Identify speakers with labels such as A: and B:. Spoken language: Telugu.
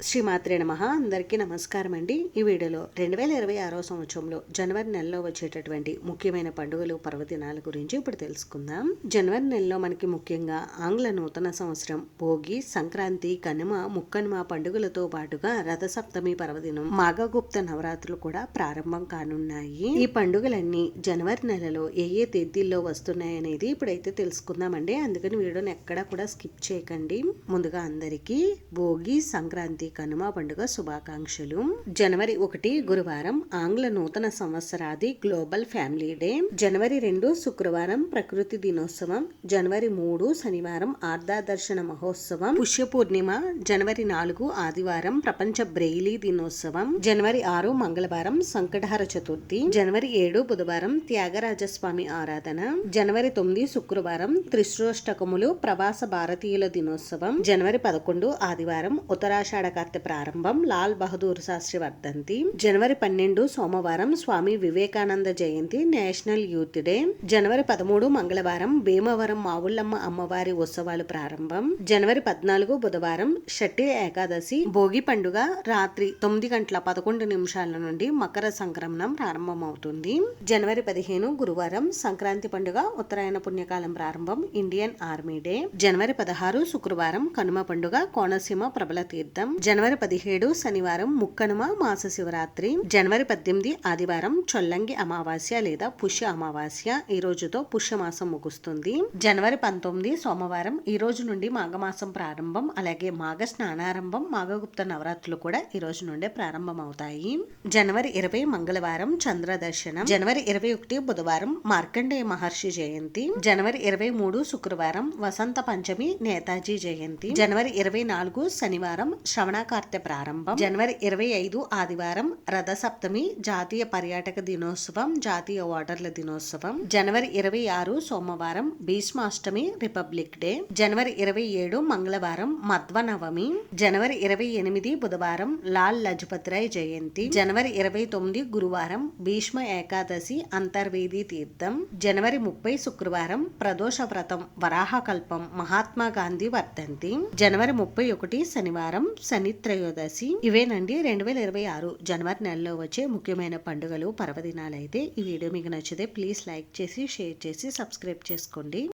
A: శ్రీమాత్రే నమః. అందరికీ నమస్కారం అండి. ఈ వీడియోలో 2026వ సంవత్సరంలో జనవరి నెలలో వచ్చేటటువంటి ముఖ్యమైన పండుగలు పర్వదినాల గురించి ఇప్పుడు తెలుసుకుందాం. జనవరి నెలలో మనకి ముఖ్యంగా ఆంగ్ల నూతన సంవత్సరం, భోగి, సంక్రాంతి, కనుమ, ముక్కనుమ పండుగలతో పాటుగా రథసప్తమి పర్వదినం, మాఘగుప్త నవరాత్రులు కూడా ప్రారంభం కానున్నాయి. ఈ పండుగలన్నీ జనవరి నెలలో ఏ ఏ తేదీల్లో వస్తున్నాయి అనేది ఇప్పుడైతే తెలుసుకుందామండి. అందుకని వీడియోని ఎక్కడా కూడా స్కిప్ చేయకండి. ముందుగా అందరికీ భోగి, సంక్రాంతి, కనుమ పండుగ శుభాకాంక్షలు. జనవరి 1 గురువారం ఆంగ్ల నూతన సంవత్సరాది గ్లోబల్ ఫ్యామిలీ డే. జనవరి 2 శుక్రవారం ప్రకృతి దినోత్సవం. జనవరి 3 శనివారం ఆర్ధాదర్శన మహోత్సవం. పుష్య పూర్ణిమ. జనవరి 4 ఆదివారం ప్రపంచ బ్రెయిలీ దినోత్సవం. జనవరి 6 మంగళవారం సంకటహర చతుర్థి. జనవరి 7 బుధవారం త్యాగరాజస్వామి ఆరాధన. జనవరి 9 శుక్రవారం త్రిశ్రోష్టకములు ప్రవాస భారతీయుల దినోత్సవం. జనవరి 11 ఆదివారం ఉత్తరాషాఢ కార్తె ప్రారంభం, లాల్ బహదూర్ శాస్త్రి వర్ధంతి. జనవరి 12 సోమవారం స్వామి వివేకానంద జయంతి, నేషనల్ యూత్ డే. జనవరి 13 మంగళవారం భీమవరం మావుళ్ళమ్మ అమ్మవారి ఉత్సవాలు ప్రారంభం. జనవరి 14 బుధవారం షట్టి ఏకాదశి. భోగి పండుగ రాత్రి 9:11 నుండి మకర సంక్రమణం ప్రారంభమవుతుంది. జనవరి 15 గురువారం సంక్రాంతి పండుగ, ఉత్తరాయణ పుణ్యకాలం ప్రారంభం, ఇండియన్ ఆర్మీ డే. జనవరి 16 శుక్రవారం కనుమ పండుగ, కోనసీమ ప్రబల తీర్థం. జనవరి 17 శనివారం ముక్కనుమ మాస శివరాత్రి. జనవరి 18 ఆదివారం చొల్లంగి అమావాస్య లేదా పుష్య అమావాస్య. ఈ రోజుతో పుష్యమాసం ముగుస్తుంది. జనవరి 19 సోమవారం. ఈ రోజు నుండి మాఘమాసం ప్రారంభం, అలాగే మాఘ స్నానారంభం, మాఘగుప్త నవరాత్రులు కూడా ఈ రోజు నుండే ప్రారంభం అవుతాయి. జనవరి 20 మంగళవారం చంద్ర దర్శనం. జనవరి 21 బుధవారం మార్కండేయ మహర్షి జయంతి. జనవరి 23 శుక్రవారం వసంత పంచమి, నేతాజీ జయంతి. జనవరి 24 శనివారం శ్రవణ కార్తె ప్రారంభం. జనవరి 25 ఆదివారం రథసప్తమి, జాతీయ పర్యాటక దినోత్సవం, జాతీయ ఓటర్ల దినోత్సవం. జనవరి 26 సోమవారం భీష్మాష్టమి, రిపబ్లిక్ డే. జనవరి 27 మంగళవారం మధ్వ నవమి. జనవరి 28 బుధవారం లాల్ లజపత్ రాయ్ జయంతి. జనవరి 29 గురువారం భీష్మ ఏకాదశి, అంతర్వేది తీర్థం. జనవరి 30 శుక్రవారం ప్రదోష వ్రతం, వరాహకల్పం, మహాత్మా గాంధీ వర్ధంతి. జనవరి 31 శనివారం శని త్రయోదశి. ఇవేనండి 2026 జనవరి నెలలో వచ్చే ముఖ్యమైన పండుగలు పర్వదినాలు. అయితే ఈ వీడియో మీకు నచ్చితే ప్లీజ్ లైక్ చేసి, షేర్ చేసి, సబ్స్క్రైబ్ చేసుకోండి.